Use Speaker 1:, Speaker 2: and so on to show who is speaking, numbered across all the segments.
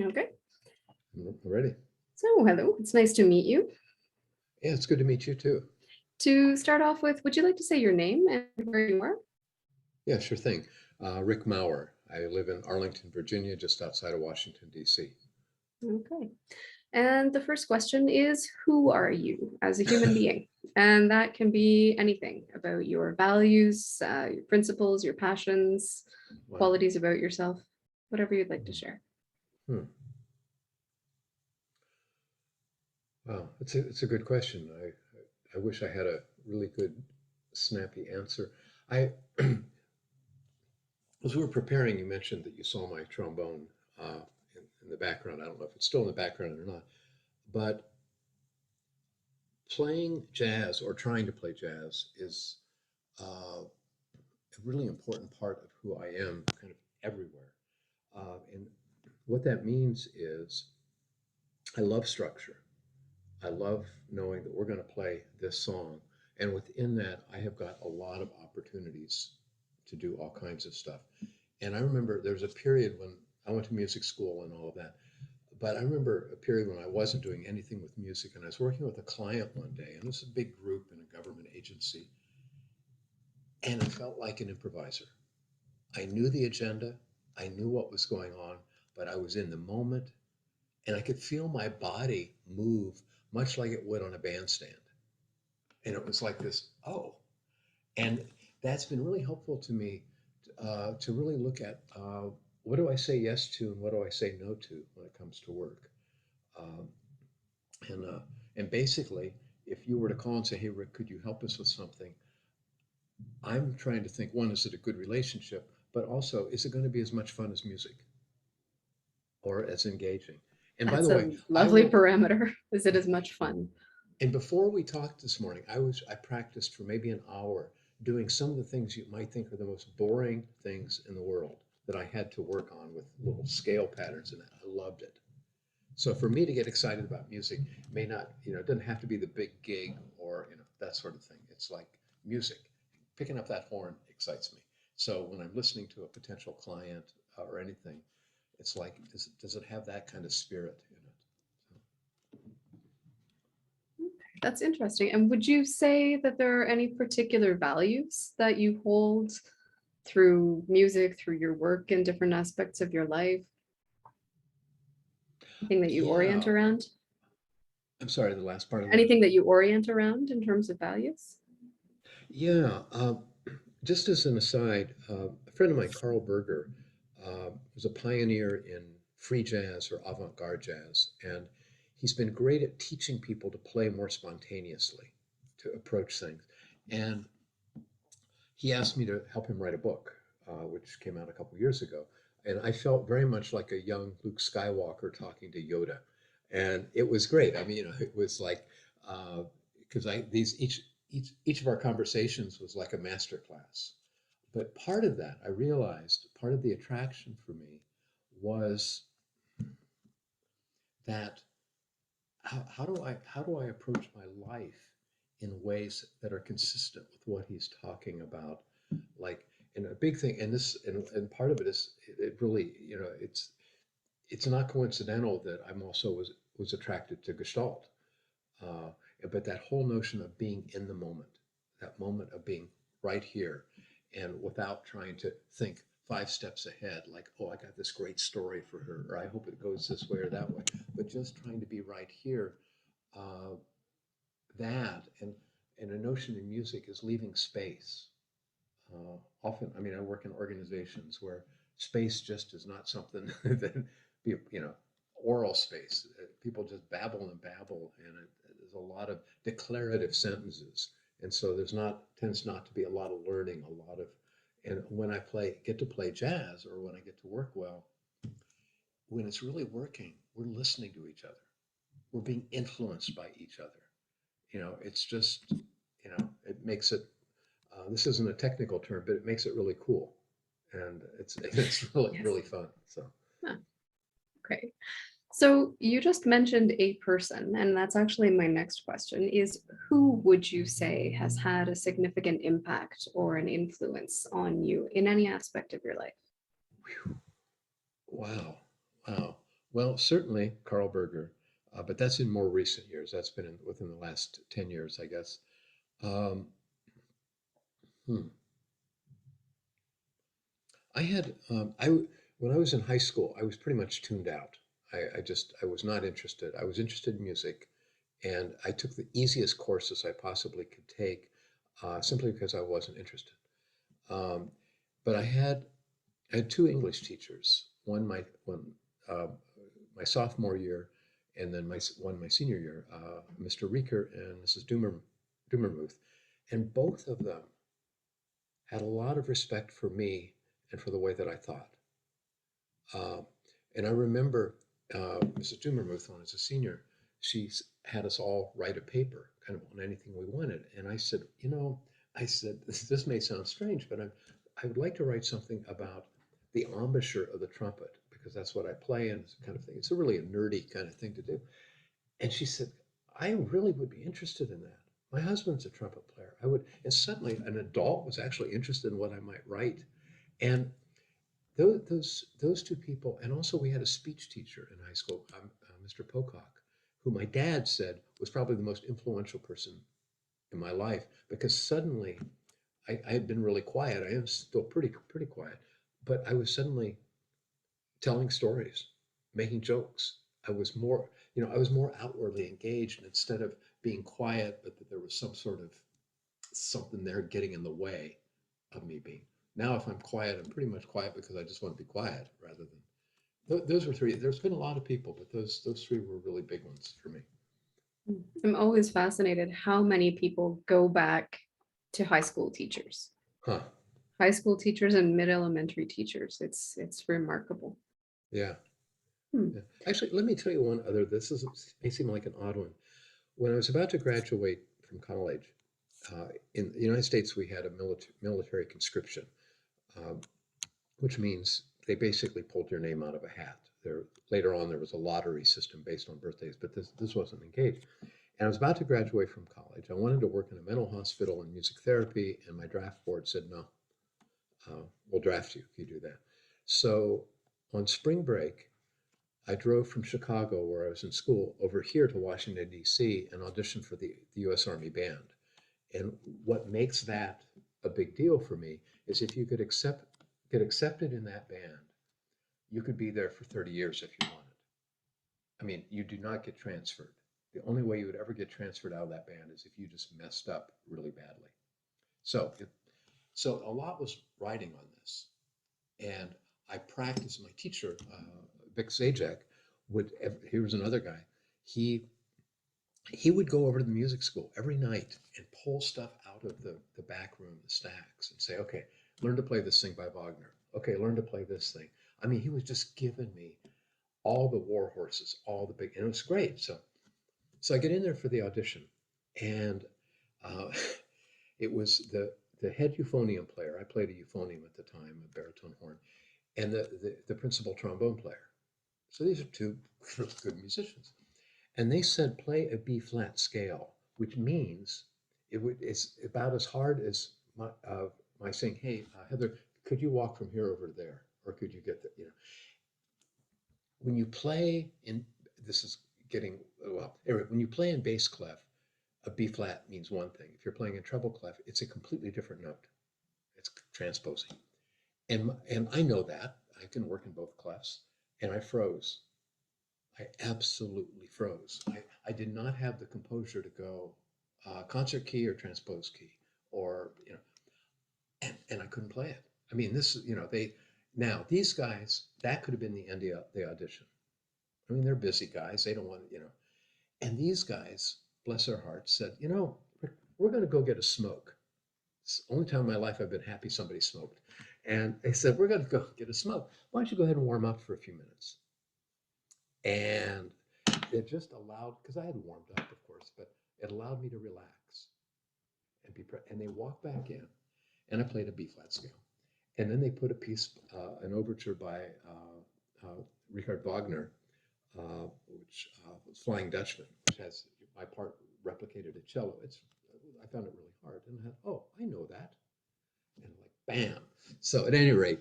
Speaker 1: Okay.
Speaker 2: Ready?
Speaker 1: So, hello. It's nice to meet you.
Speaker 2: Yeah, it's good to meet you too.
Speaker 1: To start off with, would you like to say your name and where you are?
Speaker 2: Yeah, sure thing. Rick Maurer. I live in Arlington, Virginia, just outside of Washington, D.C.
Speaker 1: Okay. And the first question is, who are you as a human being? And that can be anything about your values, your principles, your passions,
Speaker 2: Wow.
Speaker 1: qualities about yourself, whatever you'd like to share.
Speaker 2: Hmm. Wow, it's a good question. I wish I had a really good, snappy answer. I, as we were preparing, you mentioned that you saw my trombone in the background. I don't know if it's still in the background or not, but playing jazz or trying to play jazz is a really important part of who I am, kind of everywhere. And what that means is I love structure. I love knowing that we're going to play this song. And within that, I have got a lot of opportunities to do all kinds of stuff. And I remember there was a period when I went to music school and all of that. But I remember a period when I wasn't doing anything with music, and I was working with a client one day, and this is a big group in a government agency, and I felt like an improviser. I knew the agenda, I knew what was going on, but I was in the moment, and I could feel my body move much like it would on a bandstand. And it was like this, oh. And that's been really helpful to me to really look at what do I say yes to and what do I say no to when it comes to work. Um, and, uh, and basically, if you were to call and say, hey, Rick, could you help us with something? I'm trying to think, one, is it a good relationship? But also, is it going to be as much fun as music or as engaging? And by the
Speaker 1: That's
Speaker 2: way,
Speaker 1: a
Speaker 2: I
Speaker 1: lovely
Speaker 2: will,
Speaker 1: parameter. Is it as much fun?
Speaker 2: and before we talked this morning, I practiced for maybe an hour doing some of the things you might think are the most boring things in the world that I had to work on with little scale patterns, and I loved it. So for me to get excited about music may not, it doesn't have to be the big gig or that sort of thing. It's like music. Picking up that horn excites me. So when I'm listening to a potential client or anything, it's like, does it have that kind of spirit in it?
Speaker 1: That's interesting. And would you say that there are any particular values that you hold through music, through your work in different aspects of your life? Anything that you orient
Speaker 2: Yeah,
Speaker 1: around?
Speaker 2: I'm sorry, the last part of that.
Speaker 1: Anything that you orient around in terms of values?
Speaker 2: Yeah, just as an aside, a friend of mine, Carl Berger, was a pioneer in free jazz or avant-garde jazz, and he's been great at teaching people to play more spontaneously, to approach things. And he asked me to help him write a book, which came out a couple years ago. And I felt very much like a young Luke Skywalker talking to Yoda, and it was great. I mean, it was like because I these each of our conversations was like a master class. But part of that, I realized, part of the attraction for me was that how do I approach my life in ways that are consistent with what he's talking about, like, and a big thing, and and part of it is it really, it's not coincidental that I'm also was attracted to Gestalt, uh, but that whole notion of being in the moment, that moment of being right here, and without trying to think 5 steps ahead, like, oh, I got this great story for her, or I hope it goes this way or that way, but just trying to be right here. Uh, that and a notion in music is leaving space. Often, I mean, I work in organizations where space just is not something that oral space. People just babble and babble, and there's a lot of declarative sentences, and so there's not tends not to be a lot of learning, a lot of. And when I get to play jazz, or when I get to work well, when it's really working, we're listening to each other. We're being influenced by each other. It's just, it makes it. This isn't a technical term, but it makes it really cool, and it's really
Speaker 1: Yes.
Speaker 2: really fun. So
Speaker 1: Huh, great. So you just mentioned a person, and that's actually my next question is who would you say has had a significant impact or an influence on you in any aspect of your life?
Speaker 2: wow, wow. Well, certainly Carl Berger, but that's in more recent years. That's been within the last 10 years, I guess. Um, hmm. I had, when I was in high school, I was pretty much tuned out. I was not interested. I was interested in music, and I took the easiest courses I possibly could take, simply because I wasn't interested. Um, but I had two English teachers. Uh, my sophomore year, and then my senior year, Mr. Rieker and Mrs. Dumermuth, and both of them had a lot of respect for me and for the way that I thought. Um, and I remember Mrs. Dumermuth, when I was a senior, she had us all write a paper, kind of on anything we wanted. And I said, I said, this may sound strange, but I would like to write something about the embouchure of the trumpet because that's what I play and it's kind of thing. It's a really a nerdy kind of thing to do. And she said, I really would be interested in that. My husband's a trumpet player. I would, and suddenly an adult was actually interested in what I might write. And those two people, and also we had a speech teacher in high school, Mr. Pocock, who my dad said was probably the most influential person in my life because suddenly I had been really quiet. I am still pretty quiet, but I was suddenly telling stories, making jokes. I was more outwardly engaged instead of being quiet, but that there was some sort of something there getting in the way of me being. Now, if I'm quiet, I'm pretty much quiet because I just want to be quiet rather than. Those were three. There's been a lot of people, but those three were really big ones for me.
Speaker 1: I'm always fascinated how many people go back to high school teachers,
Speaker 2: Huh.
Speaker 1: high school teachers and mid-elementary teachers. It's remarkable.
Speaker 2: Yeah.
Speaker 1: Hmm.
Speaker 2: Yeah. Actually, let me tell you one other. May seem like an odd one. When I was about to graduate from college, in the United States, we had a military conscription, um, which means they basically pulled your name out of a hat. Later on, there was a lottery system based on birthdays, but this wasn't engaged. And I was about to graduate from college. I wanted to work in a mental hospital in music therapy, and my draft board said, no, we'll draft you if you do that. So on spring break, I drove from Chicago, where I was in school, over here to Washington, D.C., and auditioned for the U.S. Army Band. And what makes that a big deal for me is if you get accepted in that band, you could be there for 30 years if you wanted. I mean, you do not get transferred. The only way you would ever get transferred out of that band is if you just messed up really badly. So, so a lot was riding on this, and I practiced. My teacher, Vic Zajac, he was another guy. He he would go over to the music school every night and pull stuff out of the back room, the stacks, and say, okay, learn to play this thing by Wagner. Okay, learn to play this thing. I mean, he was just giving me all the war horses, all the big, and it was great. So I get in there for the audition, and uh, it was the head euphonium player. I played a euphonium at the time, a baritone horn, and the principal trombone player. So these are two good musicians. And they said play a B flat scale, which means it's about as hard as my saying, hey, Heather, could you walk from here over there? Or could you get there? When you play in, this is getting, well, anyway, when you play in bass clef, a B flat means one thing. If you're playing in treble clef, it's a completely different note. It's transposing. And I know that. I can work in both clefs. And I froze. I absolutely froze. I did not have the composure to go concert key or transpose key or, and I couldn't play it. I mean, now these guys, that could have been the end of the audition. I mean, they're busy guys. They don't want, and these guys, bless their hearts, said, we're going to go get a smoke. It's the only time in my life I've been happy somebody smoked. And they said, we're going to go get a smoke. Why don't you go ahead and warm up for a few minutes? And it just allowed, because I had warmed up, of course, but it allowed me to relax and and they walked back in, and I played a B flat scale. And then they put a piece, an overture by Richard Wagner, which was Flying Dutchman, which has my part replicated at cello. I found it really hard, and I thought, oh, I know that, and like bam. So at any rate,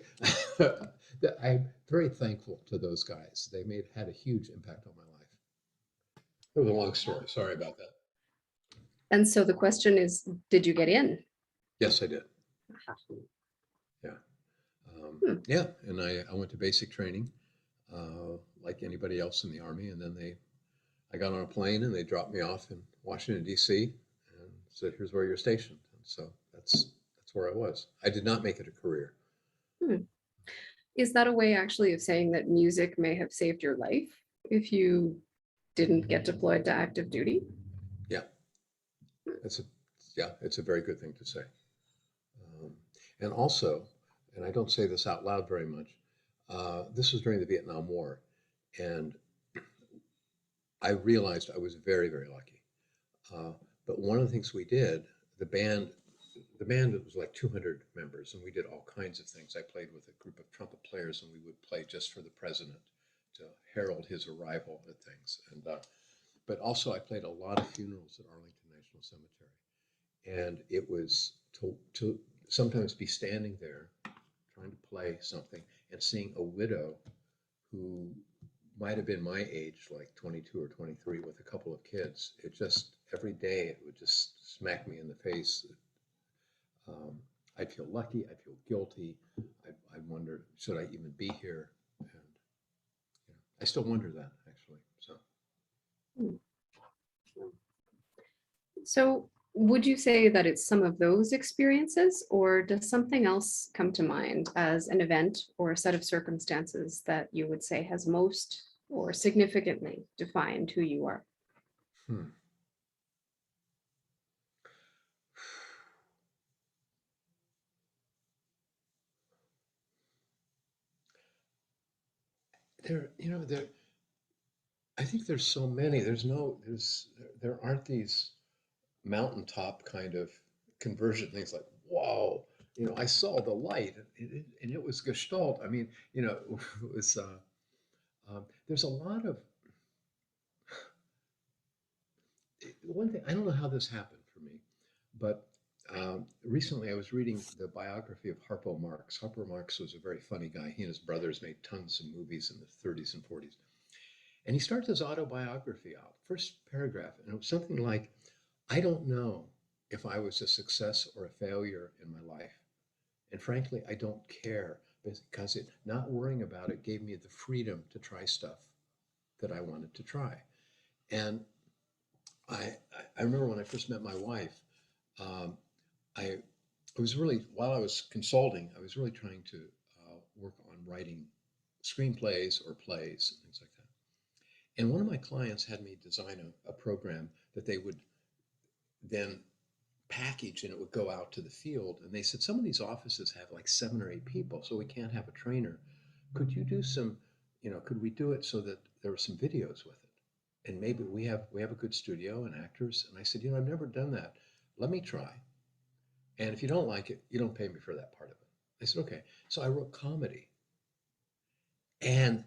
Speaker 2: I'm very thankful to those guys. They had a huge impact on my life. It was a long story. Sorry about that.
Speaker 1: And so the question is, did you get in?
Speaker 2: Yes, I did. Yeah.
Speaker 1: Hmm.
Speaker 2: Yeah. And I went to basic training, like anybody else in the Army. And then I got on a plane and they dropped me off in Washington, D.C. and said, here's where you're stationed. And so that's where I was. I did not make it a career.
Speaker 1: Hmm. Is that a way actually of saying that music may have saved your life if you didn't get deployed to active duty?
Speaker 2: Yeah. It's a, yeah, it's a very good thing to say. Um, and also, and I don't say this out loud very much, this was during the Vietnam War. And I realized I was very, very lucky. Uh, but one of the things we did, the band, the band was like 200 members, and we did all kinds of things. I played with a group of trumpet players, and we would play just for the president to herald his arrival at things. And but also, I played a lot of funerals at Arlington National Cemetery, and it was to sometimes be standing there trying to play something and seeing a widow who might have been my age, like 22 or 23, with a couple of kids. It just, every day, it would just smack me in the face. Um, I'd feel lucky, I'd feel guilty. I'd wonder, should I even be here? And I still wonder that, actually. So,
Speaker 1: Hmm. So would you say that it's some of those experiences, or does something else come to mind as an event or a set of circumstances that you would say has most or significantly defined who you are?
Speaker 2: hmm. There, I think there's so many. There aren't these mountaintop kind of conversion things like, whoa, I saw the light and it was Gestalt. I mean, it was, there's a lot of, one thing, I don't know how this happened for me, but recently I was reading the biography of Harpo Marx. Harpo Marx was a very funny guy. He and his brothers made tons of movies in the 30s and 40s. And he starts his autobiography out, first paragraph, and it was something like, I don't know if I was a success or a failure in my life. And frankly, I don't care because not worrying about it gave me the freedom to try stuff that I wanted to try. And I, I remember when I first met my wife, um, I was really, while I was consulting, I was really trying to work on writing screenplays or plays and things like that. And one of my clients had me design a program that they would then package and it would go out to the field. And they said, some of these offices have like 7 or 8 people, so we can't have a trainer. Could you do some, could we do it so that there were some videos with it? And maybe we have a good studio and actors. And I said, I've never done that. Let me try. And if you don't like it, you don't pay me for that part of it. I said, okay. So I wrote comedy. And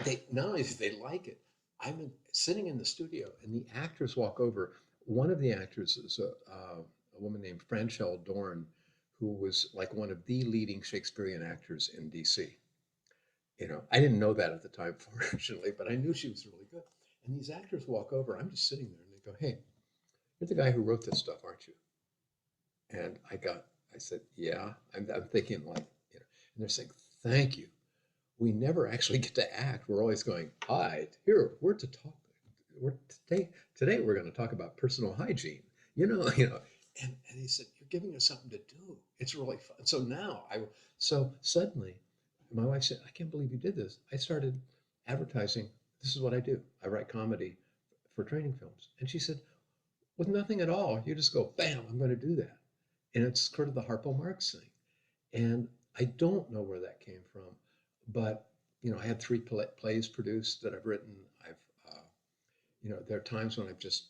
Speaker 2: they not only did they like it, I'm sitting in the studio and the actors walk over. One of the actors is a woman named Franchelle Dorn, who was like one of the leading Shakespearean actors in DC. I didn't know that at the time, fortunately, but I knew she was really good. And these actors walk over. I'm just sitting there and they go, hey, you're the guy who wrote this stuff, aren't you? And I said, yeah. I'm thinking like, and they're saying, thank you. We never actually get to act. We're always going, hi, here, we're to talk. We're today we're going to talk about personal hygiene. And he said, you're giving us something to do. It's really fun. So suddenly my wife said, I can't believe you did this. I started advertising. This is what I do. I write comedy for training films. And she said, with nothing at all, you just go, bam, I'm going to do that. And it's sort of the Harpo Marx thing. And I don't know where that came from, but I had 3 plays produced that I've written. There are times when I've just,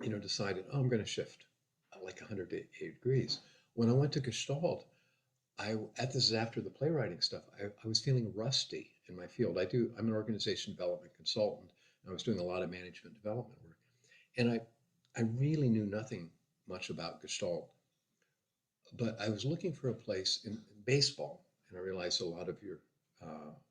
Speaker 2: decided, oh, I'm going to shift like 180 degrees. When I went to Gestalt, this is after the playwriting stuff. I was feeling rusty in my field. I'm an organization development consultant, and I was doing a lot of management development work, and I really knew nothing much about Gestalt. But I was looking for a place in baseball, and I realized a lot of your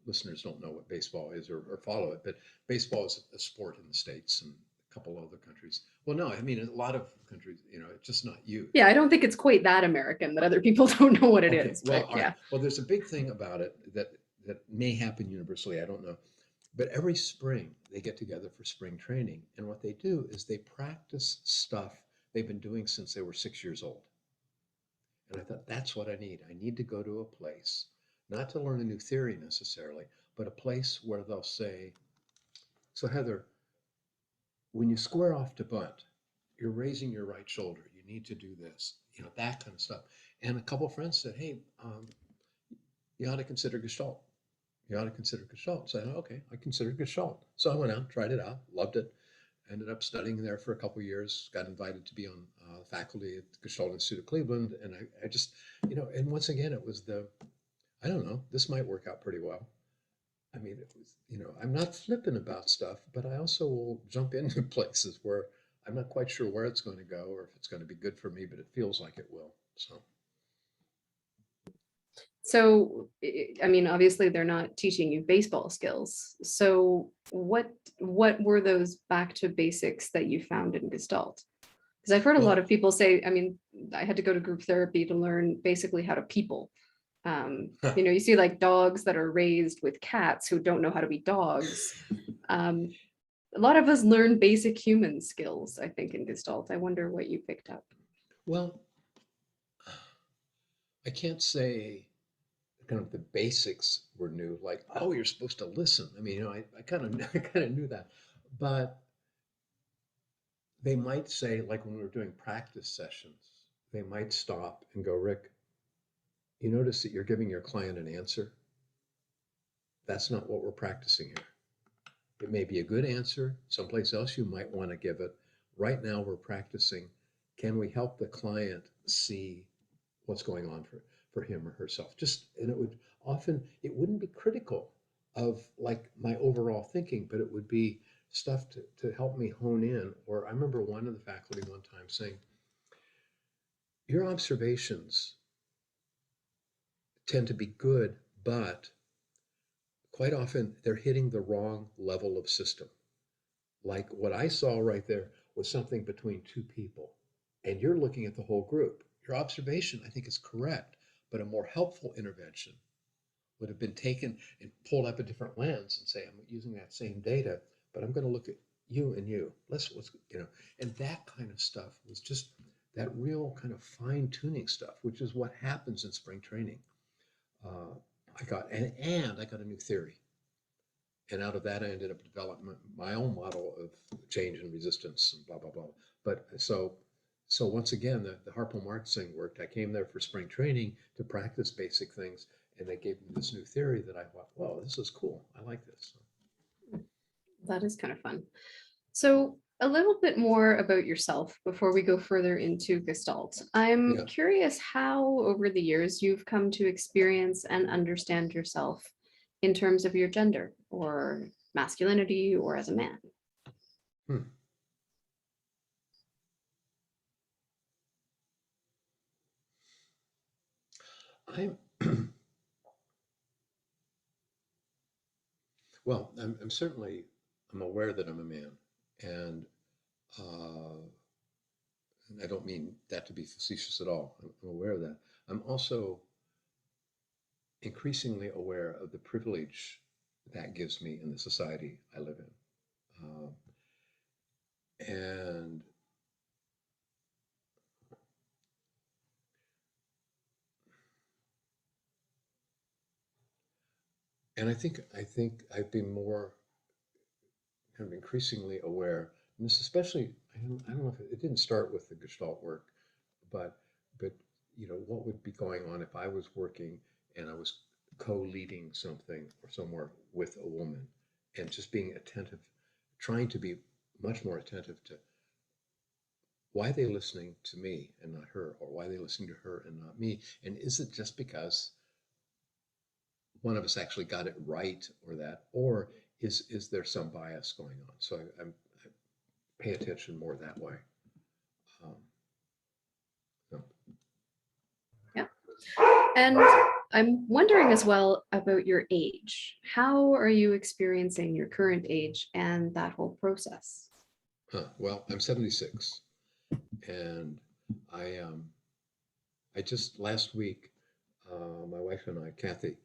Speaker 2: listeners don't know what baseball is or follow it, but baseball is a sport in the States and a couple other countries. Well, no, I mean, a lot of countries, it's just not used.
Speaker 1: Yeah, I don't think it's quite that American that other people don't know what it is.
Speaker 2: Well,
Speaker 1: But
Speaker 2: all right.
Speaker 1: yeah.
Speaker 2: Well, there's a big thing about it that may happen universally. I don't know. But every spring they get together for spring training. And what they do is they practice stuff they've been doing since they were 6 years old. And I thought, that's what I need. I need to go to a place, not to learn a new theory necessarily, but a place where they'll say, so Heather, when you square off to bunt, you're raising your right shoulder. You need to do this, that kind of stuff. And a couple of friends said, hey, you ought to consider Gestalt. You ought to consider Gestalt. So I said, okay, I considered Gestalt. So I went out, tried it out, loved it. Ended up studying there for a couple of years, got invited to be on faculty at the Gestalt Institute of Cleveland. And I just, and once again, it was I don't know, this might work out pretty well. I mean, it was, I'm not flippant about stuff, but I also will jump into places where I'm not quite sure where it's going to go or if it's going to be good for me, but it feels like it will.
Speaker 1: So, I mean, obviously they're not teaching you baseball skills. So what were those back to basics that you found in Gestalt? Because I've heard a lot of people say, I mean, I had to go to group therapy to learn basically how to people. You see like dogs that are raised with cats who don't know how to be dogs. A lot of us learn basic human skills, I think, in Gestalt. I wonder what you picked up.
Speaker 2: Well, I can't say kind of the basics were new, like, oh, you're supposed to listen. I mean, I kind of knew that, but they might say, like when we were doing practice sessions, they might stop and go, Rick, you notice that you're giving your client an answer? That's not what we're practicing here. It may be a good answer. Someplace else you might want to give it. Right now we're practicing, can we help the client see what's going on for him or herself? And it wouldn't be critical of like my overall thinking, but it would be stuff to help me hone in. Or I remember one of the faculty one time saying, your observations tend to be good, but quite often they're hitting the wrong level of system. Like what I saw right there was something between two people, and you're looking at the whole group. Your observation, I think, is correct, but a more helpful intervention would have been taken and pulled up a different lens and say, I'm using that same data, but I'm going to look at you and you. And that kind of stuff was just that real kind of fine tuning stuff, which is what happens in spring training. I got a new theory. And out of that, I ended up developing my own model of change and resistance and blah, blah, blah. But so once again, the Harpo Marx thing worked. I came there for spring training to practice basic things, and they gave me this new theory that I thought, whoa, this is cool. I like this.
Speaker 1: That is kind of fun. So a little bit more about yourself before we go further into Gestalt. I'm curious how over the years you've come to experience and understand yourself in terms of your gender or masculinity or as a man.
Speaker 2: I'm well, I'm aware that I'm a man, and I don't mean that to be facetious at all. I'm aware of that. I'm also increasingly aware of the privilege that gives me in the society I live in. And I think I've been more kind of increasingly aware, and this especially I don't know if it didn't start with the Gestalt work, but what would be going on if I was working and I was co-leading something or somewhere with a woman, and just being attentive, trying to be much more attentive to why are they listening to me and not her, or why are they listening to her and not me, and is it just because one of us actually got it right or is there some bias going on? So I pay attention more that way.
Speaker 1: Yeah. And I'm wondering as well about your age. How are you experiencing your current age and that whole process?
Speaker 2: Well, I'm 76, and I I just last week, my wife and I, Kathy,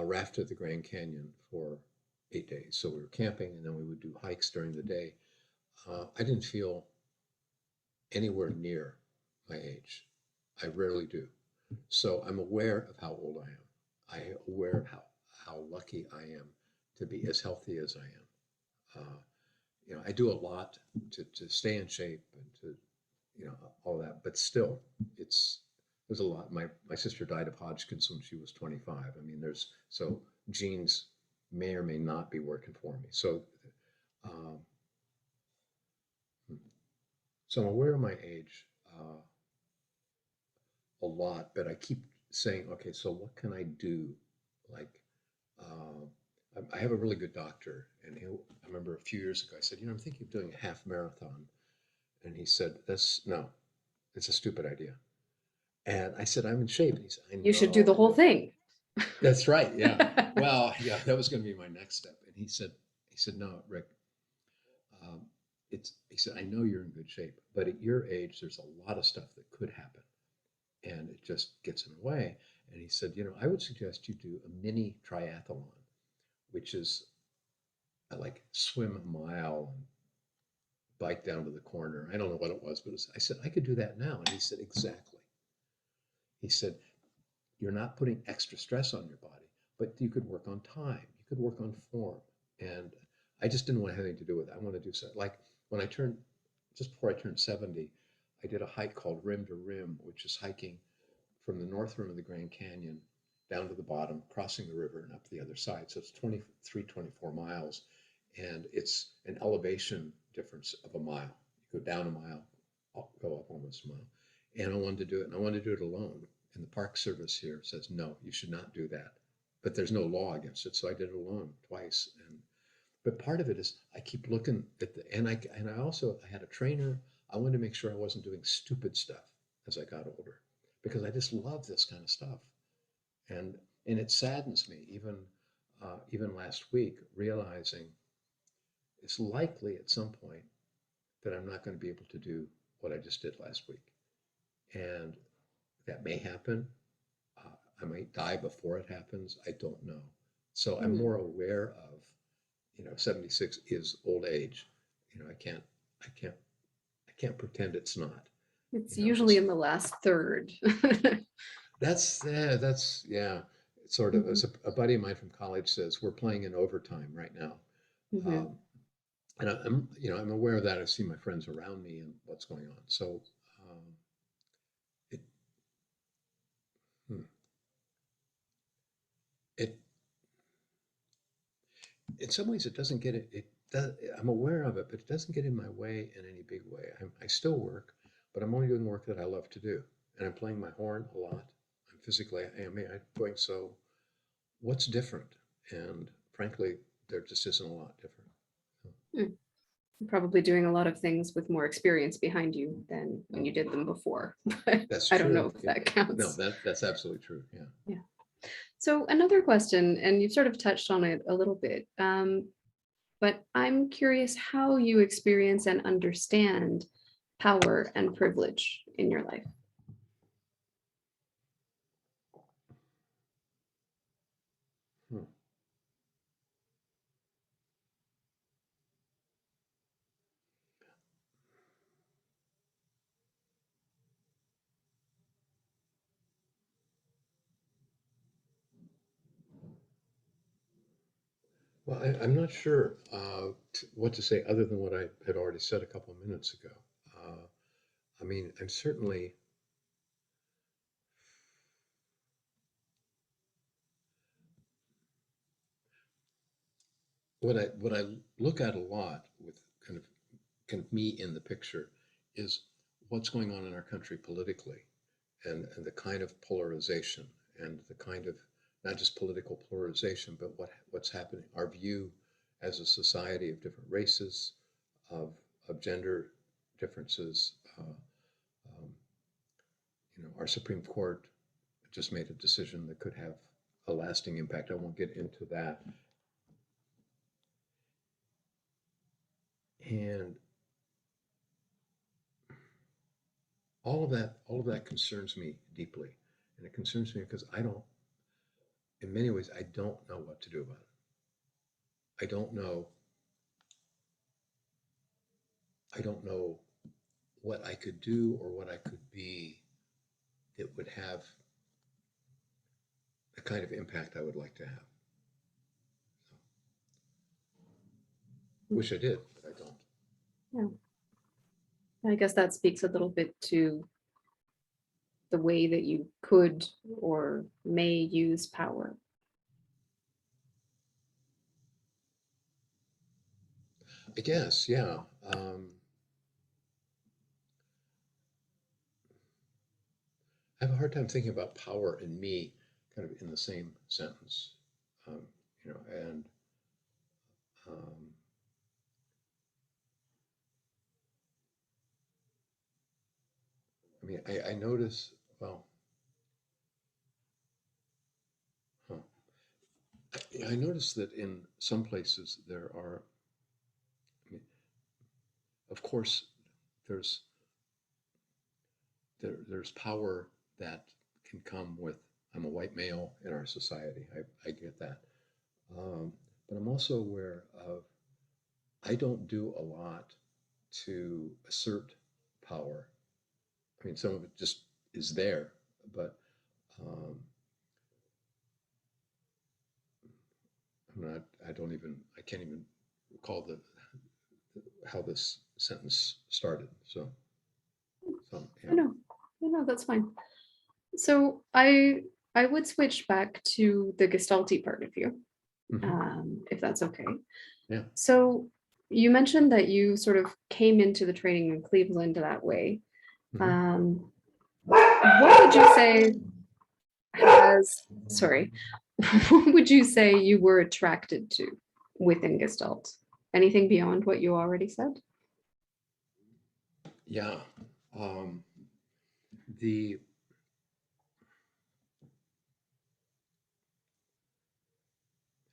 Speaker 2: rafted the Grand Canyon for 8 days. So we were camping, and then we would do hikes during the day. I didn't feel anywhere near my age. I rarely do. So I'm aware of how old I am. I'm aware of how lucky I am to be as healthy as I am. I do a lot to stay in shape and to, all that, but still, it's, there's a lot. My sister died of Hodgkin's when she was 25. I mean, so genes may or may not be working for me. Um, so I'm aware of my age. A lot, but I keep saying, okay, so what can I do? Like, I have a really good doctor, and I remember a few years ago, I said, I'm thinking of doing a half marathon. And he said, no, it's a stupid idea. And I said, I'm in shape. And he said, I
Speaker 1: You should do the
Speaker 2: know.
Speaker 1: whole thing.
Speaker 2: That's right. Yeah. Well, yeah, that was going to be my next step. And he said, no, Rick, um, he said, I know you're in good shape, but at your age, there's a lot of stuff that could happen, and it just gets in the way. And he said, I would suggest you do a mini triathlon, which is like swim a mile and bike down to the corner. I don't know what it was, but I said, I could do that now. And he said, exactly. He said, you're not putting extra stress on your body, but you could work on time. You could work on form. And I just didn't want to have anything to do with it. I want to do something like when just before I turned 70, I did a hike called Rim to Rim, which is hiking from the north rim of the Grand Canyon down to the bottom, crossing the river and up the other side. So it's 23, 24 miles. And it's an elevation difference of a mile. You go down a mile, go up almost a mile. And I wanted to do it, and I wanted to do it alone. And the Park Service here says, no, you should not do that. But there's no law against it. So I did it alone twice. But part of it is I keep looking at I had a trainer. I wanted to make sure I wasn't doing stupid stuff as I got older, because I just love this kind of stuff. And it saddens me even last week, realizing it's likely at some point that I'm not going to be able to do what I just did last week. And that may happen. I might die before it happens. I don't know. So I'm more aware of, 76 is old age. I can't pretend it's not.
Speaker 1: It's usually in the last third.
Speaker 2: That's yeah. Sort of. As a buddy of mine from college says, we're playing in overtime right now.
Speaker 1: Mhm.
Speaker 2: Um, and I'm aware of that. I see my friends around me and what's going on. So it, hmm, it, in some ways, it doesn't get it. It does, I'm aware of it, but it doesn't get in my way in any big way. I still work, but I'm only doing work that I love to do, and I'm playing my horn a lot. I'm physically, I'm going. So, what's different? And frankly, there just isn't a lot different.
Speaker 1: Mm. Probably doing a lot of things with more experience behind you than when you did them before. But
Speaker 2: That's
Speaker 1: I don't know
Speaker 2: true.
Speaker 1: if
Speaker 2: Yeah.
Speaker 1: that
Speaker 2: No,
Speaker 1: counts.
Speaker 2: that's absolutely true. Yeah.
Speaker 1: Yeah. So another question, and you've sort of touched on it a little bit, but I'm curious how you experience and understand power and privilege in your life.
Speaker 2: Hmm. Well, I'm not sure what to say other than what I had already said a couple of minutes ago. Uh, I mean, I'm certainly what I look at a lot with kind of me in the picture is what's going on in our country politically, and the kind of polarization, and the kind of not just political polarization, but what's happening, our view as a society of different races, of gender differences, um, our Supreme Court just made a decision that could have a lasting impact. I won't get into that. And all of that concerns me deeply. And it concerns me because in many ways, I don't know what to do about it. I don't know what I could do or what I could be that would have the kind of impact I would like to have. Wish I did, but I don't.
Speaker 1: Yeah. I guess that speaks a little bit to the way that you could or may use power.
Speaker 2: I guess, yeah. I have a hard time thinking about power and me kind of in the same sentence, um, and um, I mean, I notice, well, huh. I notice that in some places there are, I mean, of course, there's there's power that can come with, I'm a white male in our society. I get that. Um, but I'm also aware of, I don't do a lot to assert power. I mean, some of it just is there, but um, I can't even recall how this sentence started. So yeah.
Speaker 1: No, that's fine. So I would switch back to the Gestalty part of you, if that's okay.
Speaker 2: Yeah.
Speaker 1: So you mentioned that you sort of came into the training in Cleveland that way. What would you say what would you say you were attracted to within Gestalt? Anything beyond what you already said?
Speaker 2: Yeah. The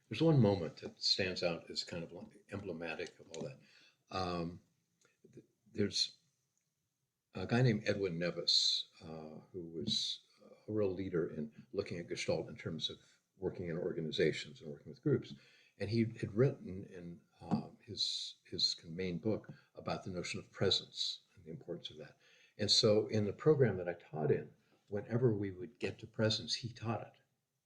Speaker 2: There's one moment that stands out as kind of emblematic of all that. There's a guy named Edwin Nevis, who was a real leader in looking at Gestalt in terms of working in organizations and working with groups. And he had written in his main book about the notion of presence and the importance of that. And so in the program that I taught in, whenever we would get to presence, he taught it.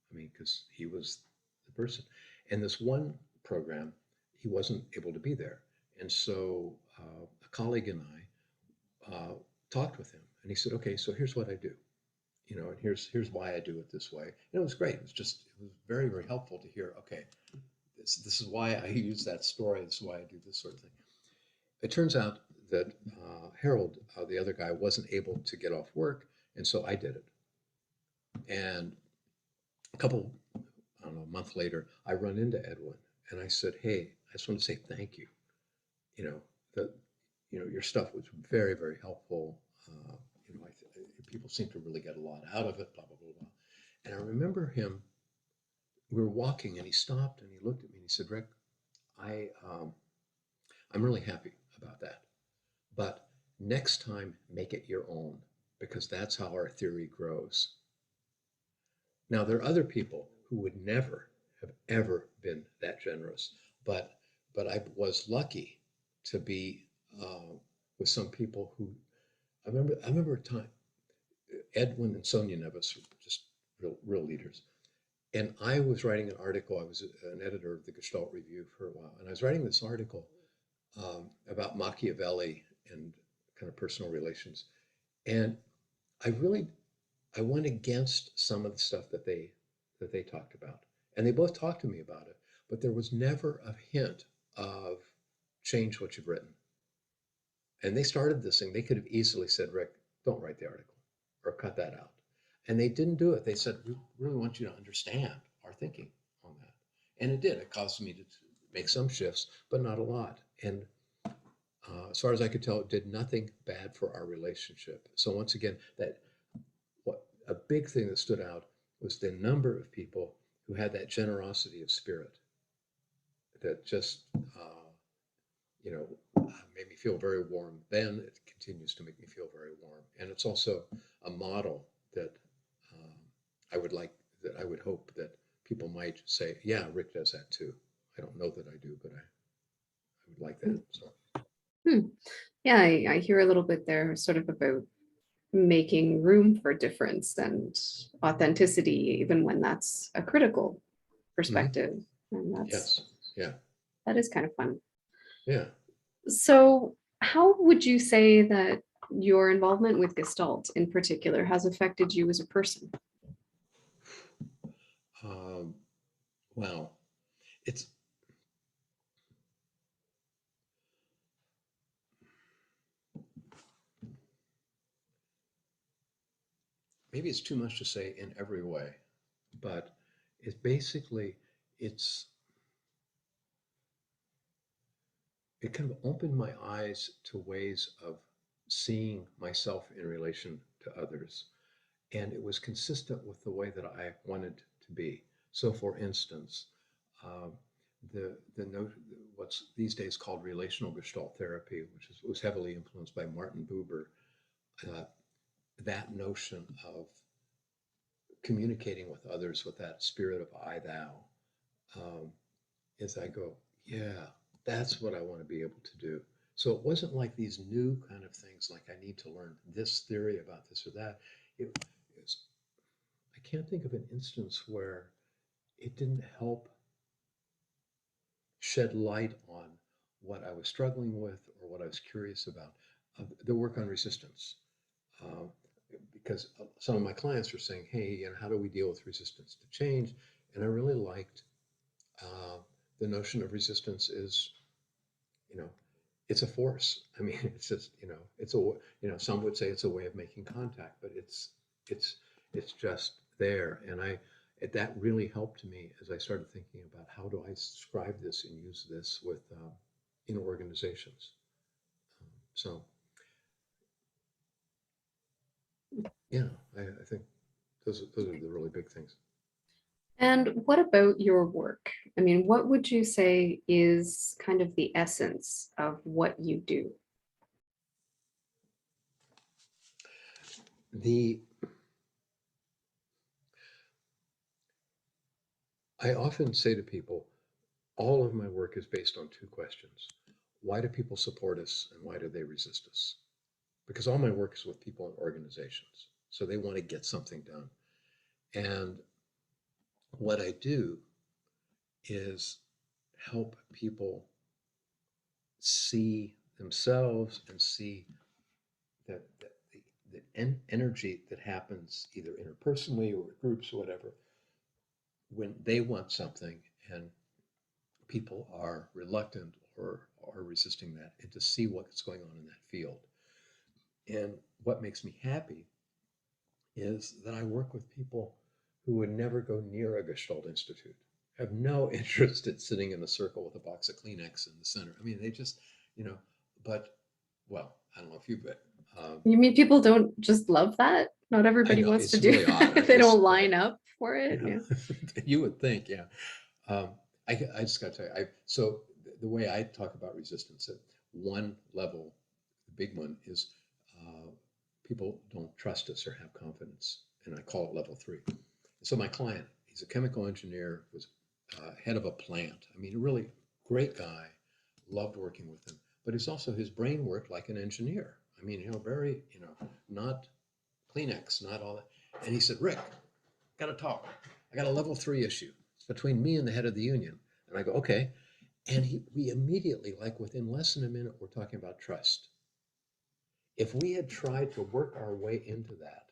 Speaker 2: I mean, because he was the person. And this one program, he wasn't able to be there. And so a colleague and I talked with him, and he said, "Okay, so here's what I do, and here's why I do it this way." And it was great. It was very, very helpful to hear. Okay, this is why I use that story. This is why I do this sort of thing. It turns out that Harold, the other guy, wasn't able to get off work, and so I did it. And I don't know, a month later, I run into Edwin, and I said, "Hey, I just want to say thank you. You know, that your stuff was very, very helpful. People seem to really get a lot out of it, blah, blah, blah, blah." And I remember we were walking and he stopped and he looked at me and he said, "Rick, I'm really happy about that. But next time, make it your own, because that's how our theory grows." Now, there are other people who would never have ever been that generous, but I was lucky to be with some people who I remember a time. Edwin and Sonia Nevis were just real leaders. And I was writing an article. I was an editor of the Gestalt Review for a while, and I was writing this article about Machiavelli and kind of personal relations. And I really I went against some of the stuff that they talked about, and they both talked to me about it. But there was never a hint of change what you've written. And they started this thing. They could have easily said, "Rick, don't write the article or cut that out." And they didn't do it. They said, "We really want you to understand our thinking on that." And it did. It caused me to make some shifts, but not a lot. And as far as I could tell, it did nothing bad for our relationship. So once again, that what a big thing that stood out was the number of people who had that generosity of spirit that just, you know, made me feel very warm. Then it continues to make me feel very warm. And it's also a model that I would like, that I would hope that people might say, yeah, Rick does that too. I don't know that I do, but I would like that. So.
Speaker 1: Hmm. Yeah, I hear a little bit there sort of about making room for difference and authenticity, even when that's a critical
Speaker 2: Mhm.
Speaker 1: perspective. And
Speaker 2: Yes. Yeah.
Speaker 1: that is kind of fun.
Speaker 2: Yeah.
Speaker 1: So how would you say that your involvement with Gestalt in particular has affected you as a person?
Speaker 2: Um, wow. It's maybe it's too much to say in every way, but it's basically it's it kind of opened my eyes to ways of seeing myself in relation to others. And it was consistent with the way that I wanted to be. So, for instance, um, the note, what's these days called relational Gestalt therapy, which was heavily influenced by Martin Buber, uh, that notion of communicating with others with that spirit of I thou, um, is I go, yeah, that's what I want to be able to do. So it wasn't like these new kind of things like I need to learn this theory about this or that. It was, I can't think of an instance where it didn't help shed light on what I was struggling with or what I was curious about. The work on resistance. Um, because some of my clients were saying, hey, how do we deal with resistance to change? And I really liked uh, the notion of resistance is, you know, it's a force. I mean, it's just, it's a, some would say it's a way of making contact, but it's, it's just there. And that really helped me as I started thinking about how do I describe this and use this with, in organizations. So, yeah, I think those are the really big things.
Speaker 1: And what about your work? I mean, what would you say is kind of the essence of what you do?
Speaker 2: The I often say to people, all of my work is based on two questions. Why do people support us and why do they resist us? Because all my work is with people and organizations. So they want to get something done. And what I do is help people see themselves and see that the energy that happens either interpersonally or with groups or whatever when they want something and people are reluctant or are resisting that, and to see what's going on in that field. And what makes me happy is that I work with people who would never go near a Gestalt Institute, have no interest in sitting in a circle with a box of Kleenex in the center. I mean, they just, you know, but, well, I don't know if you, but
Speaker 1: You mean people don't just love that? Not
Speaker 2: I
Speaker 1: everybody
Speaker 2: know
Speaker 1: wants to
Speaker 2: it's
Speaker 1: do
Speaker 2: really odd.
Speaker 1: that. They don't line up for it.
Speaker 2: Yeah,
Speaker 1: Yeah.
Speaker 2: you would think, yeah. Um, I just got to tell you, so the way I talk about resistance at one level, the big one is people don't trust us or have confidence, and I call it level three. So my client, he's a chemical engineer, was head of a plant. I mean, a really great guy, loved working with him, but it's also his brain worked like an engineer. I mean, very, not Kleenex, not all that. And he said, Rick, got to talk. I got a level three issue. It's between me and the head of the union. And I go, okay. And we immediately, like within less than a minute, we're talking about trust. If we had tried to work our way into that,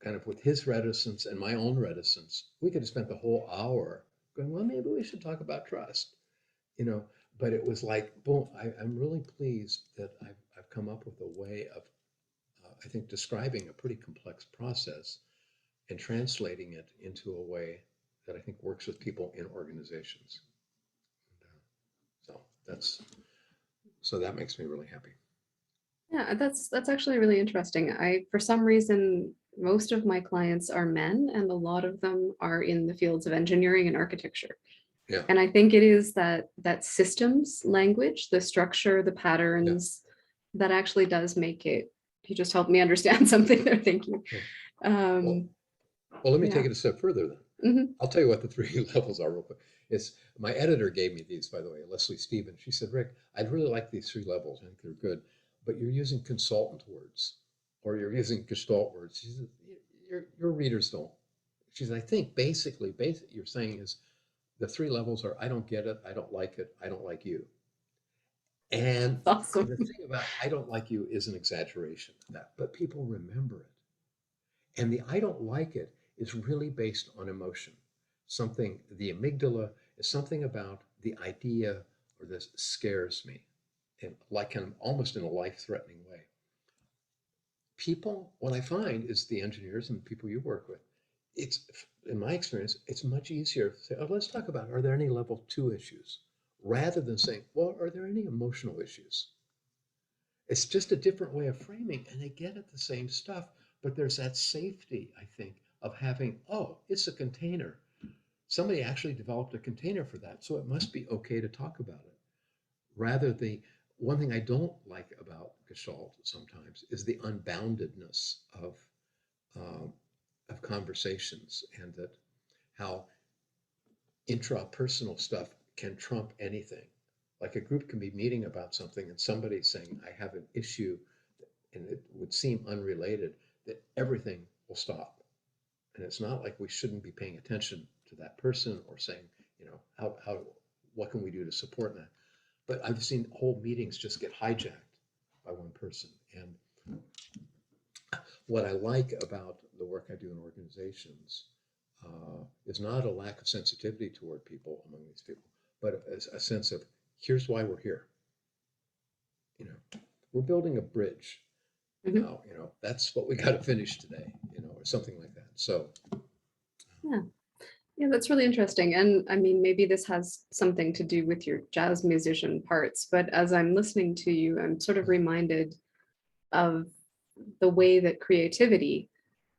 Speaker 2: kind of with his reticence and my own reticence, we could have spent the whole hour going, well, maybe we should talk about trust, you know. But it was like, boom, I'm really pleased that I've come up with a way of, I think, describing a pretty complex process and translating it into a way that I think works with people in organizations. So that makes me really happy.
Speaker 1: Yeah, that's actually really interesting. I, for some reason, most of my clients are men, and a lot of them are in the fields of engineering and architecture.
Speaker 2: Yeah,
Speaker 1: And I think it is that systems language, the structure, the
Speaker 2: yeah,
Speaker 1: patterns, that actually does make it. You just helped me understand something there. Thank you.
Speaker 2: yeah. Well,
Speaker 1: Um,
Speaker 2: well, let me take
Speaker 1: yeah.
Speaker 2: it a step further then.
Speaker 1: Mhm.
Speaker 2: I'll tell you what the three levels are real quick. It's my editor gave me these, by the way, Leslie Stevens. She said, Rick, I'd really like these three levels. I think they're good, but you're using consultant words or you're using Gestalt words. She said, your readers don't. She said, I think basically, you're saying is the three levels are I don't get it, I don't like it, I don't like you. And
Speaker 1: Awesome.
Speaker 2: the thing about I don't like you is an exaggeration of that, but people remember it. And the I don't like it is really based on emotion. Something, the amygdala is something about the idea or this scares me, and like almost in a life-threatening way. People, what I find is the engineers and the people you work with, it's in my experience, it's much easier to say, oh, let's talk about are there any level two issues? Rather than saying, well, are there any emotional issues? It's just a different way of framing, and they get at the same stuff, but there's that safety, I think, of having, oh, it's a container. Somebody actually developed a container for that, so it must be okay to talk about it. Rather, the one thing I don't like about Gestalt sometimes is the unboundedness um, of conversations, and that how intrapersonal stuff can trump anything. Like a group can be meeting about something, and somebody's saying, I have an issue and it would seem unrelated, that everything will stop. And it's not like we shouldn't be paying attention to that person or saying, what can we do to support that? But I've seen whole meetings just get hijacked by one person. And what I like about the work I do in organizations is not a lack of sensitivity toward people among these people, but a sense of here's why we're here. We're building a bridge.
Speaker 1: Mhm.
Speaker 2: Now, that's what we got to finish today, or something like that. So,
Speaker 1: Yeah. Yeah, that's really interesting. And I mean, maybe this has something to do with your jazz musician parts, but as I'm listening to you, I'm sort of reminded of the way that creativity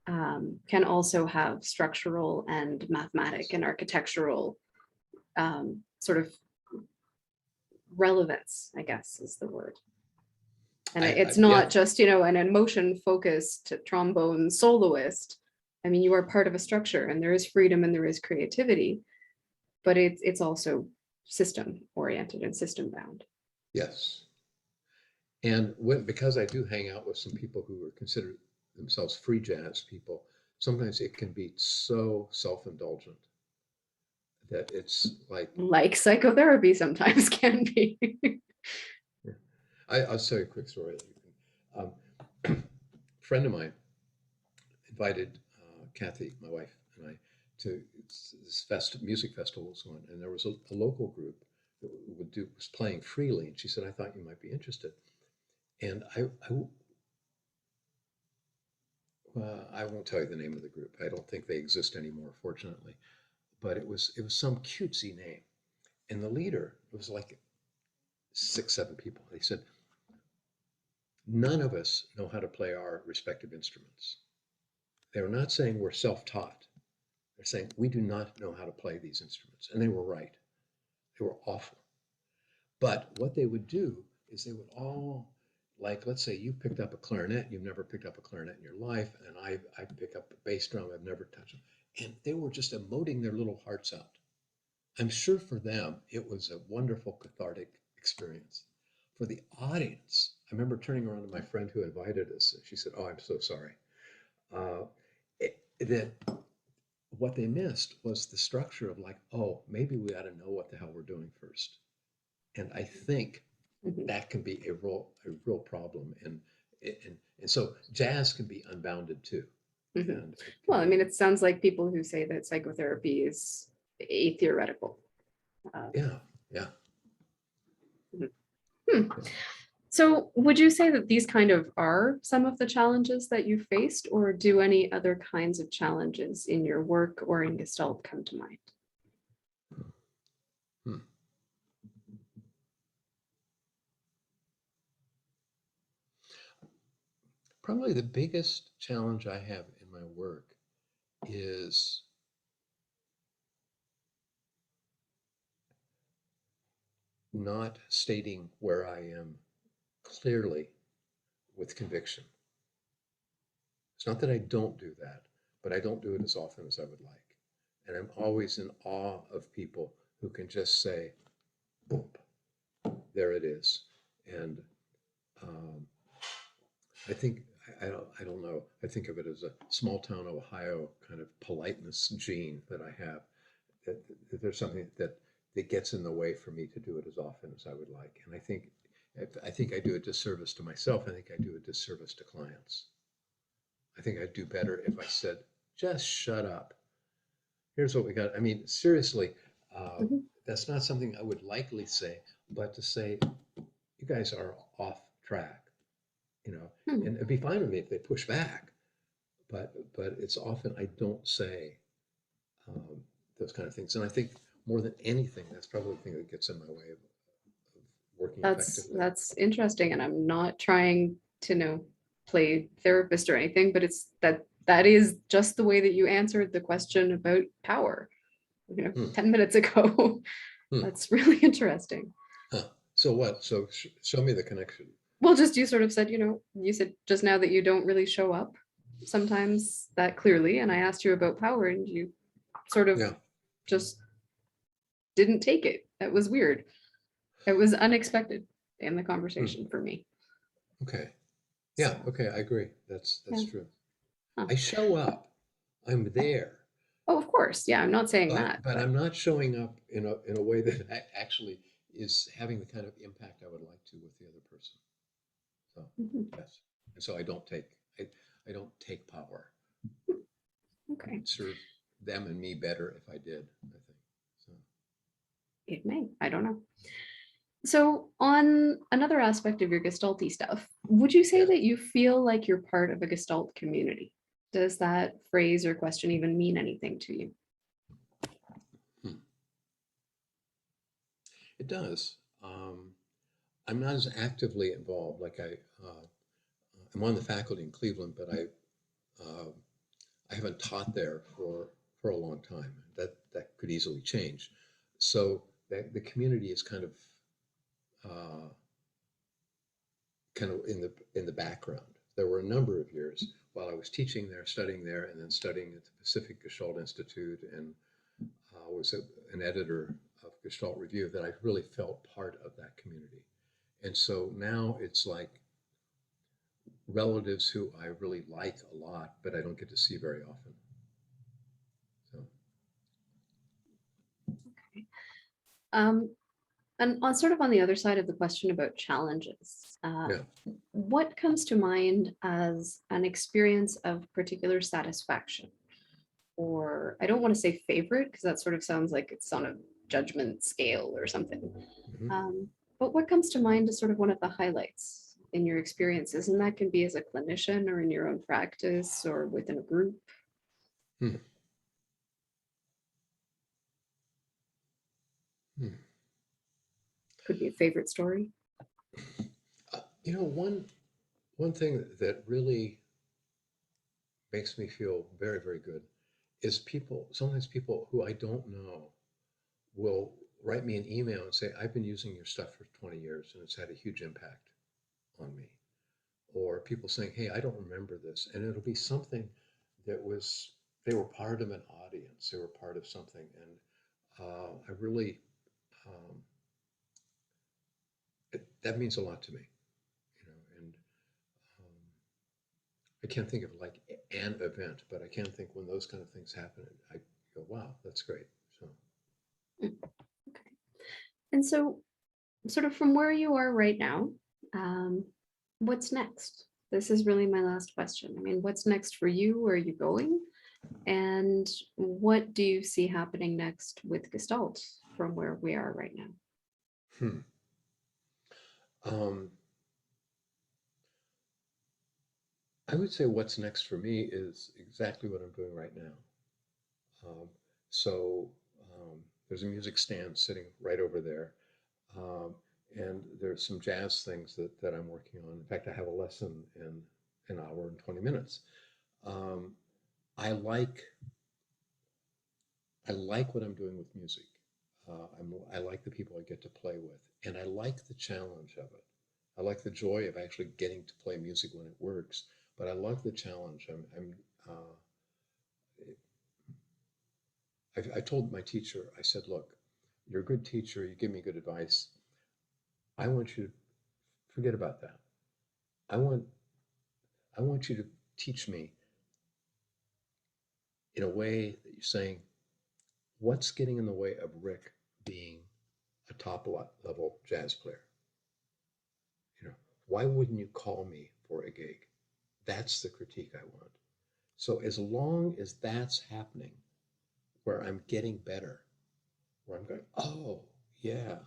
Speaker 1: can also have structural and mathematic and architectural sort of relevance, I guess is the word. And it's
Speaker 2: yeah,
Speaker 1: not just, an emotion focused trombone soloist. I mean, you are part of a structure and there is freedom and there is creativity, but it's also system oriented and system bound.
Speaker 2: yes. And because I do hang out with some people who are considered themselves free jazz people, sometimes it can be so self-indulgent that it's like,
Speaker 1: Like psychotherapy sometimes can be.
Speaker 2: yeah. I'll tell you a quick story. Um, a friend of mine invited Kathy, my wife, and I to this music festival was going, and there was a local group that was playing freely, and she said, "I thought you might be interested." And I won't tell you the name of the group. I don't think they exist anymore, fortunately. But it was some cutesy name, and the leader it was like 6, 7 people. They said, "None of us know how to play our respective instruments." They were not saying we're self-taught. They're saying we do not know how to play these instruments, and they were right. They were awful. But what they would do is they would all, like, let's say you picked up a clarinet, you've never picked up a clarinet in your life, and I pick up a bass drum, I've never touched them. And they were just emoting their little hearts out. I'm sure for them, it was a wonderful cathartic experience. For the audience, I remember turning around to my friend who invited us, and she said, "Oh, I'm so sorry." Uh, that what they missed was the structure of like, oh, maybe we ought to know what the hell we're doing first. And I think
Speaker 1: Mhm.
Speaker 2: that can be a real problem. And so jazz can be unbounded too.
Speaker 1: Mhm.
Speaker 2: And it can
Speaker 1: Well, I mean,
Speaker 2: be,
Speaker 1: it sounds like people who say that psychotherapy is a theoretical.
Speaker 2: yeah, yeah,
Speaker 1: Mhm. Hmm.
Speaker 2: yeah.
Speaker 1: So, would you say that these kind of are some of the challenges that you faced, or do any other kinds of challenges in your work or in Gestalt come to mind?
Speaker 2: Hmm. Probably the biggest challenge I have in my work is not stating where I am clearly with conviction. It's not that I don't do that, but I don't do it as often as I would like. And I'm always in awe of people who can just say, boom, there it is. And um, I think, I don't know, I think of it as a small town Ohio kind of politeness gene that I have, that there's something that gets in the way for me to do it as often as I would like. And I think I do a disservice to myself. I think I do a disservice to clients. I think I'd do better if I said, just shut up. Here's what we got. I mean, seriously,
Speaker 1: Mhm.
Speaker 2: that's not something I would likely say, but to say, you guys are off track, you know,
Speaker 1: Hmm.
Speaker 2: and it'd be fine with me if they push back, but it's often I don't say um, those kind of things. And I think more than anything, that's probably the thing that gets in my way of working effectively.
Speaker 1: That's interesting, and I'm not trying to play therapist or anything, but it's that is just the way that you answered the question about power,
Speaker 2: Hmm.
Speaker 1: 10 minutes ago.
Speaker 2: Hmm.
Speaker 1: That's really interesting.
Speaker 2: Huh. So what? So show me the connection.
Speaker 1: Well, just you sort of said, you said just now that you don't really show up sometimes that clearly, and I asked you about power, and you sort of
Speaker 2: Yeah.
Speaker 1: just didn't take it. That was weird. It was unexpected in the
Speaker 2: Hmm.
Speaker 1: conversation for me.
Speaker 2: Okay. Yeah.
Speaker 1: So,
Speaker 2: Okay. I agree. That's
Speaker 1: yeah.
Speaker 2: true.
Speaker 1: Huh.
Speaker 2: I show up. I'm there.
Speaker 1: Oh, of course. Yeah, I'm not saying that,
Speaker 2: But
Speaker 1: but
Speaker 2: I'm not showing up in a way that actually is having the kind of impact I would like to with the other person. So
Speaker 1: mhm.
Speaker 2: yes, and so I, I don't take power.
Speaker 1: Okay.
Speaker 2: It'd serve them and me better if I did. I think so.
Speaker 1: It may. I don't know. So, on another aspect of your Gestalty stuff, would you say
Speaker 2: Yeah.
Speaker 1: that you feel like you're part of a Gestalt community? Does that phrase or question even mean anything to you?
Speaker 2: Hmm. It does. I'm not as actively involved. I'm on the faculty in Cleveland, but uh, I haven't taught there for a long time. That could easily change. So the community is uh, kind of in the background. There were a number of years while I was teaching there, studying there, and then studying at the Pacific Gestalt Institute, and was an editor of Gestalt Review, that I really felt part of that community. And so now it's like relatives who I really like a lot, but I don't get to see very often. So
Speaker 1: Um, and on sort of on the other side of the question about challenges,
Speaker 2: yeah.
Speaker 1: what comes to mind as an experience of particular satisfaction? Or I don't want to say favorite because that sort of sounds like it's on a judgment scale or something.
Speaker 2: Mm-hmm.
Speaker 1: Um, but what comes to mind as sort of one of the highlights in your experiences? And that can be as a clinician or in your own practice or within a group.
Speaker 2: Hmm. Hmm.
Speaker 1: Could be a favorite story.
Speaker 2: You know, one thing that really makes me feel very, very good is sometimes people who I don't know will write me an email and say, I've been using your stuff for 20 years and it's had a huge impact on me. Or people saying, hey, I don't remember this. And it'll be something that they were part of an audience, they were part of something. And I really, um, that means a lot to me, and um, I can't think of like an event, but I can think when those kind of things happen, I go, wow, that's great. So,
Speaker 1: Mm, okay. And so, sort of from where you are right now, um, what's next? This is really my last question. I mean, what's next for you? Where are you going? And what do you see happening next with Gestalt from where we are right now?
Speaker 2: hmm. Um, I would say what's next for me is exactly what I'm doing right now. Um, so there's a music stand sitting right over there. Um, and there's some jazz things that I'm working on. In fact, I have a lesson in an hour and 20 minutes. Um, I like what I'm doing with music. I like the people I get to play with, and I like the challenge of it. I like the joy of actually getting to play music when it works, but I love the challenge. I told my teacher, I said, look, you're a good teacher, you give me good advice. I want you to forget about that. I want you to teach me in a way that you're saying, what's getting in the way of Rick being a top level jazz player? You know, why wouldn't you call me for a gig? That's the critique I want. So as long as that's happening, where I'm getting better, where I'm going, oh yeah.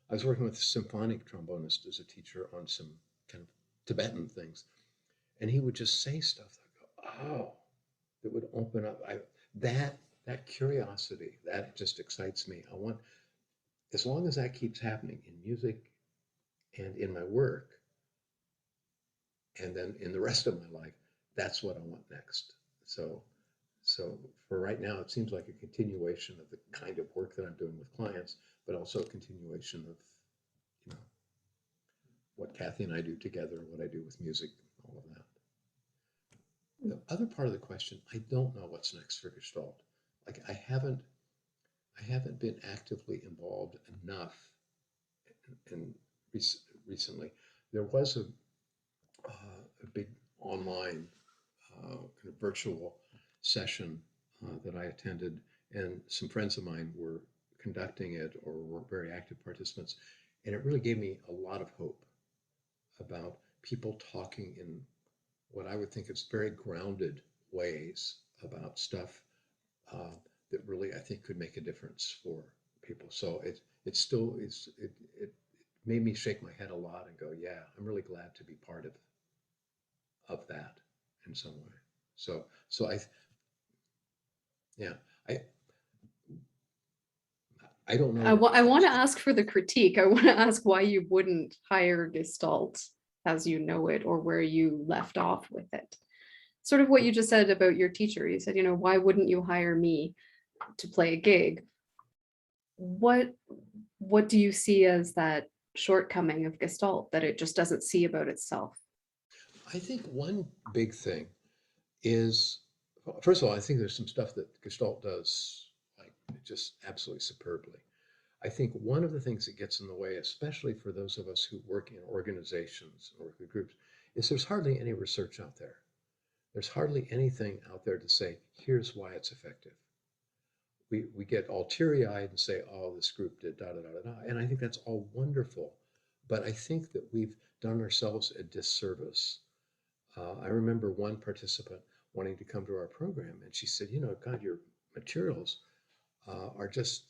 Speaker 2: I was working with a symphonic trombonist as a teacher on some kind of Tibetan things, and he would just say stuff like, oh, that would open up. That curiosity, that just excites me. I want, as long as that keeps happening in music and in my work, and then in the rest of my life, that's what I want next. So, so for right now, it seems like a continuation of the kind of work that I'm doing with clients, but also a continuation of, you know, what Kathy and I do together, what I do with music, all of that. The other part of the question, I don't know what's next for Gestalt. Like I haven't been actively involved enough in recently. There was a big online kind of virtual session that I attended, and some friends of mine were conducting it or were very active participants, and it really gave me a lot of hope about people talking in what I would think is very grounded ways about stuff that really I think could make a difference for people. So it still is it made me shake my head a lot and go, yeah, I'm really glad to be part of that in some way. So yeah, I I don't know what
Speaker 1: I want to ask for the critique. I want to ask why you wouldn't hire Gestalt as you know it, or where you left off with it. Sort of what you just said about your teacher. You said, why wouldn't you hire me to play a gig? What do you see as that shortcoming of Gestalt that it just doesn't see about itself?
Speaker 2: I think one big thing is, first of all, I think there's some stuff that Gestalt does like just absolutely superbly. I think one of the things that gets in the way, especially for those of us who work in organizations or work with groups, is there's hardly any research out there. There's hardly anything out there to say, here's why it's effective. We get all teary-eyed and say, oh, this group did da da da da da. And I think that's all wonderful. But I think that we've done ourselves a disservice. I remember one participant wanting to come to our program, and she said, God, your materials are just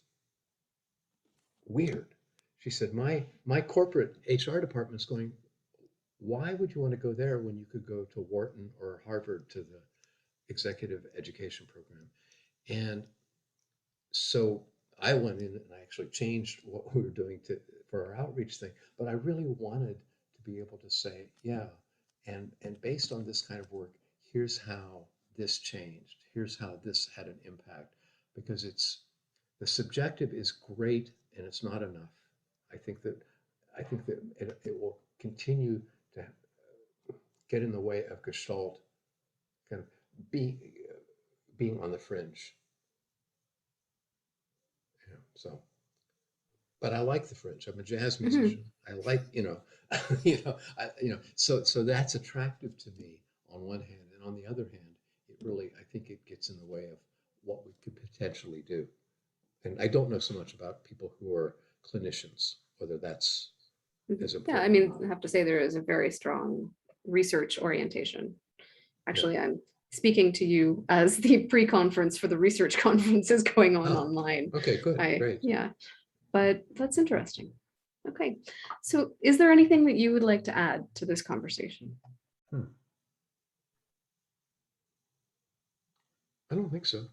Speaker 2: weird. She said, my corporate HR department is going, why would you want to go there when you could go to Wharton or Harvard to the executive education program? And so I went in and I actually changed what we were doing for our outreach thing. But I really wanted to be able to say, yeah, and based on this kind of work, here's how this changed. Here's how this had an impact. Because the subjective is great and it's not enough. I think that it will continue to get in the way of Gestalt kind of being on the fringe. So, but I like the fringe. I'm a jazz musician. I like, so that's attractive to me on one hand, and on the other hand, I think it gets in the way of what we could potentially do. And I don't know so much about people who are clinicians, whether that's as important.
Speaker 1: Yeah, I mean, I have to say there is a very strong research orientation. Actually, I'm speaking to you as the pre-conference for the research conference is going on online.
Speaker 2: Okay, good, great.
Speaker 1: Yeah, but that's interesting. Okay, so is there anything that you would like to add to this conversation?
Speaker 2: I don't think so.